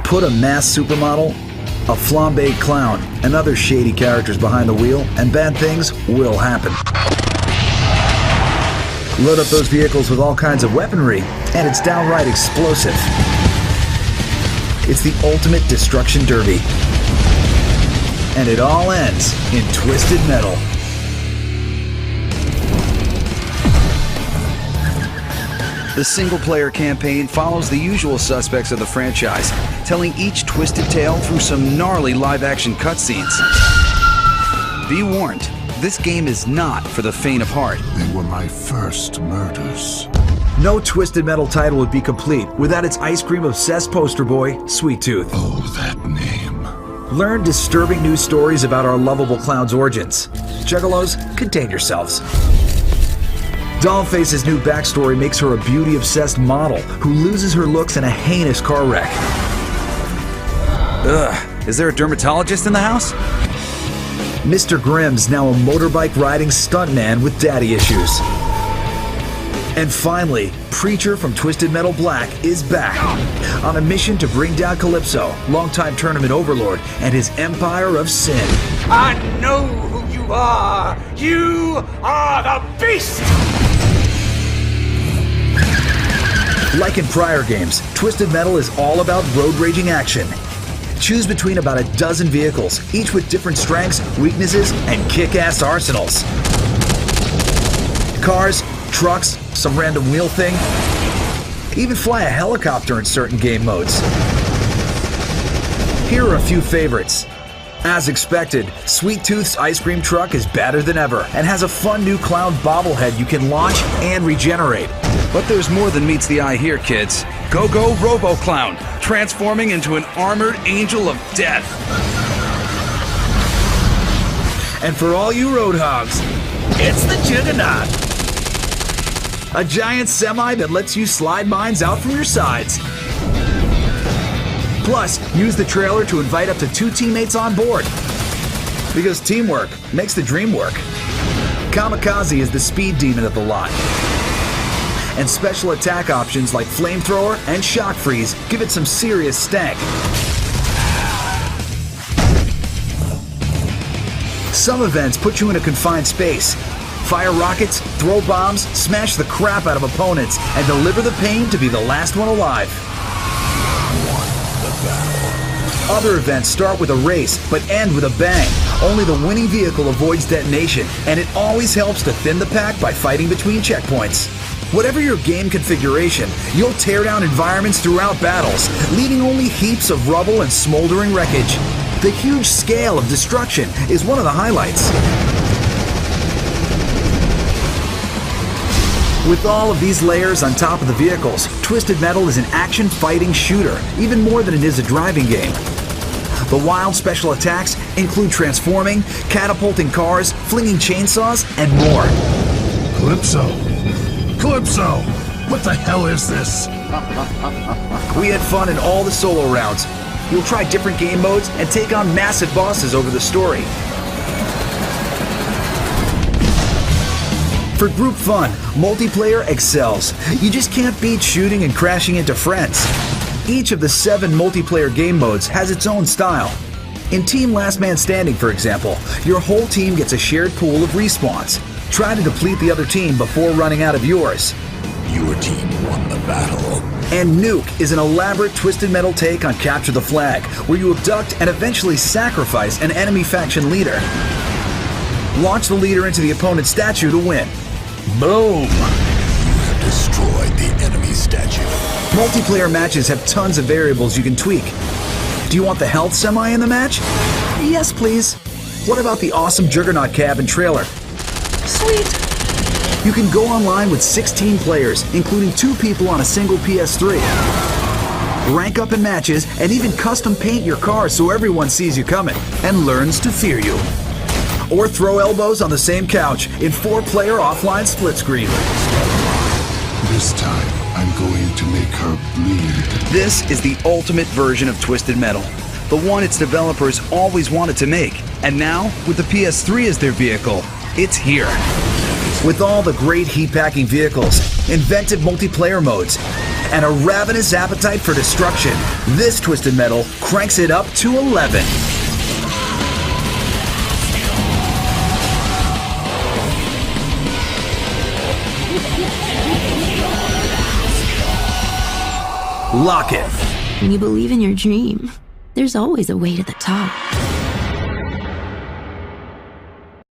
Put a mass supermodel, a flambéed clown, and other shady characters behind the wheel, and bad things will happen. Load up those vehicles with all kinds of weaponry, and it's downright explosive. It's the ultimate destruction derby. And it all ends in Twisted Metal. The single-player campaign follows the usual suspects of the franchise, telling each twisted tale through some gnarly live-action cutscenes. Be warned, this game is not for the faint of heart. They were my first murders. No Twisted Metal title would be complete without its ice cream-obsessed poster boy, Sweet Tooth. Oh, that name. Learn disturbing news stories about our lovable clown's origins. Juggalos, contain yourselves. Dollface's new backstory makes her a beauty-obsessed model who loses her looks in a heinous car wreck. Ugh, is there a dermatologist in the house? Mr. Grimm's now a motorbike-riding stuntman with daddy issues. And finally, Preacher from Twisted Metal Black is back on a mission to bring down Calypso, longtime tournament overlord, and his empire of sin. I know who you are! You are the beast! Like in prior games, Twisted Metal is all about road raging action. Choose between about a dozen vehicles, each with different strengths, weaknesses, and kick-ass arsenals. Cars, trucks, some random wheel thing. Even fly a helicopter in certain game modes. Here are a few favorites. As expected, Sweet Tooth's ice cream truck is badder than ever and has a fun new clown bobblehead you can launch and regenerate. But there's more than meets the eye here, kids. Go-Go Robo-Clown, transforming into an armored angel of death. And for all you road hogs, it's the Juggernaut. A giant semi that lets you slide mines out from your sides. Plus, use the trailer to invite up to 2 teammates on board. Because teamwork makes the dream work. Kamikaze is the speed demon of the lot. And special attack options like Flamethrower and Shock Freeze give it some serious stank. Some events put you in a confined space. Fire rockets, throw bombs, smash the crap out of opponents, and deliver the pain to be the last one alive. Other events start with a race, but end with a bang. Only the winning vehicle avoids detonation, and it always helps to thin the pack by fighting between checkpoints. Whatever your game configuration, you'll tear down environments throughout battles, leaving only heaps of rubble and smoldering wreckage. The huge scale of destruction is one of the highlights. With all of these layers on top of the vehicles, Twisted Metal is an action fighting shooter, even more than it is a driving game. The wild special attacks include transforming, catapulting cars, flinging chainsaws, and more. Calypso! Calypso! What the hell is this? We had fun in all the solo rounds. You'll try different game modes and take on massive bosses over the story. For group fun, multiplayer excels. You just can't beat shooting and crashing into friends. Each of the 7 multiplayer game modes has its own style. In Team Last Man Standing, for example, your whole team gets a shared pool of respawns. Try to deplete the other team before running out of yours. Your team won the battle. And Nuke is an elaborate Twisted Metal take on Capture the Flag, where you abduct and eventually sacrifice an enemy faction leader. Launch the leader into the opponent's statue to win. Boom! You have destroyed the enemy statue. Multiplayer matches have tons of variables you can tweak. Do you want the health semi in the match? Yes, please. What about the awesome Juggernaut cab and trailer? Sweet! You can go online with 16 players, including 2 people on a single PS3. Rank up in matches and even custom paint your car so everyone sees you coming and learns to fear you. Or throw elbows on the same couch in 4-player offline split screen. This time, I'm going to make her bleed. This is the ultimate version of Twisted Metal, the one its developers always wanted to make. And now, with the PS3 as their vehicle, it's here. With all the great heat-packing vehicles, inventive multiplayer modes, and a ravenous appetite for destruction. This Twisted Metal cranks it up to 11. Lock it. When you believe in your dream, there's always a way to the top.